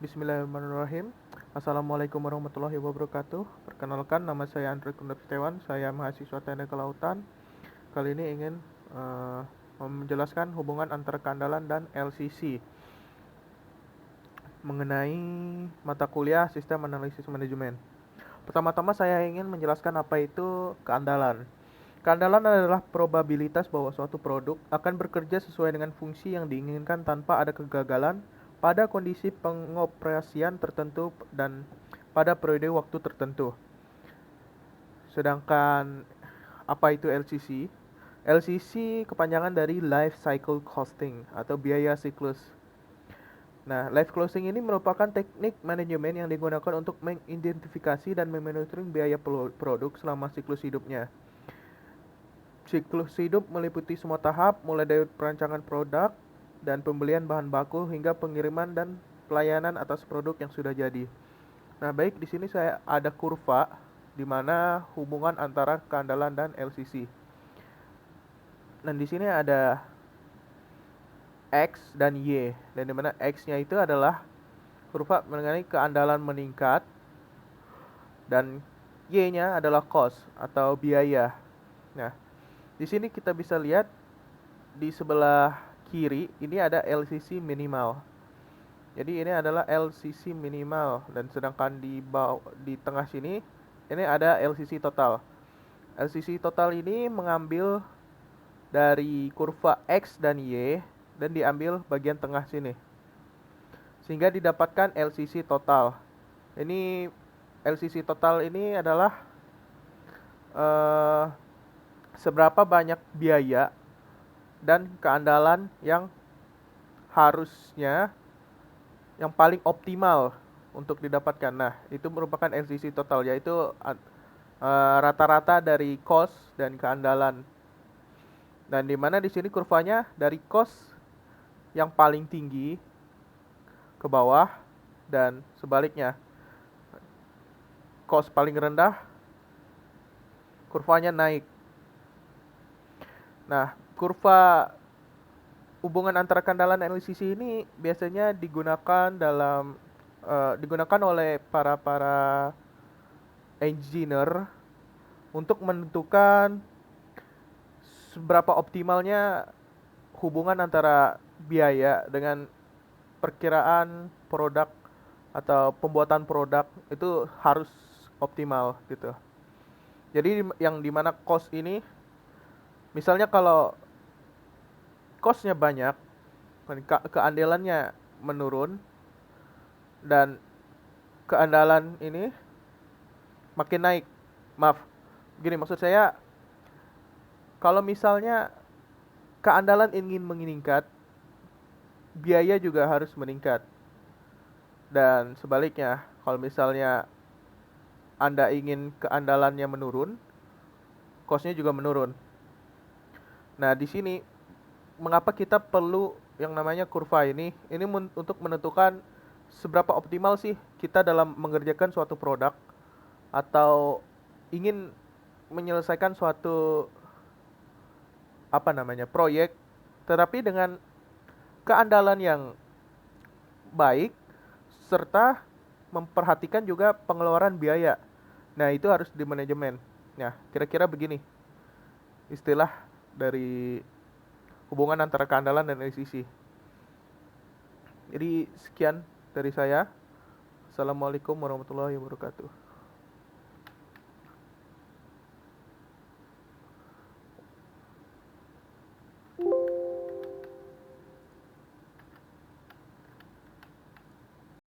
Bismillahirrahmanirrahim. Assalamualaikum warahmatullahi wabarakatuh. Perkenalkan, nama saya Andre Kundap Setiawan. Saya mahasiswa Teknik Kelautan. Kali ini ingin menjelaskan hubungan antara keandalan dan LCC mengenai mata kuliah Sistem Analisis Manajemen. Pertama-tama saya ingin menjelaskan apa itu keandalan. Keandalan adalah probabilitas bahwa suatu produk akan bekerja sesuai dengan fungsi yang diinginkan tanpa ada kegagalan pada kondisi pengoperasian tertentu dan pada periode waktu tertentu. Sedangkan apa itu LCC? LCC kepanjangan dari Life Cycle Costing atau biaya siklus. Nah, life costing ini merupakan teknik manajemen yang digunakan untuk mengidentifikasi dan memonitoring biaya produk selama siklus hidupnya. Siklus hidup meliputi semua tahap, mulai dari perancangan produk dan pembelian bahan baku hingga pengiriman dan pelayanan atas produk yang sudah jadi. Nah, baik di sini saya ada kurva di mana hubungan antara keandalan dan LCC. Dan di sini ada X dan Y, dan di mana X-nya itu adalah kurva mengenai keandalan meningkat dan Y-nya adalah cost atau biaya. Nah, di sini kita bisa lihat di sebelah kiri ini ada LCC minimal. Jadi ini adalah LCC minimal, dan sedangkan di tengah sini ini ada LCC total. LCC total ini mengambil dari kurva X dan Y dan diambil bagian tengah sini, sehingga didapatkan LCC total. Ini LCC total ini adalah seberapa banyak biaya dan keandalan yang harusnya yang paling optimal untuk didapatkan. Nah, itu merupakan LCC total, yaitu rata-rata dari cost dan keandalan. Dan di mana di sini kurvanya dari cost yang paling tinggi ke bawah dan sebaliknya. Cost paling rendah, kurvanya naik. Nah, kurva hubungan antara keandalan dan LCC ini biasanya digunakan oleh para engineer untuk menentukan seberapa optimalnya hubungan antara biaya dengan perkiraan produk atau pembuatan produk itu harus optimal gitu. Jadi yang dimana cost ini, misalnya kalau costnya banyak, keandalannya menurun, dan keandalan ini makin naik. Maaf, gini maksud saya, kalau misalnya keandalan ingin meningkat, biaya juga harus meningkat. Dan sebaliknya, kalau misalnya Anda ingin keandalannya menurun, costnya juga menurun. Nah, di sini mengapa kita perlu yang namanya kurva ini? Ini untuk menentukan seberapa optimal sih kita dalam mengerjakan suatu produk atau ingin menyelesaikan suatu proyek, tetapi dengan keandalan yang baik serta memperhatikan juga pengeluaran biaya. Nah, itu harus di manajemen. Nah, kira-kira begini istilah dari hubungan antara keandalan dan LCC. Jadi sekian dari saya. Assalamualaikum warahmatullahi wabarakatuh.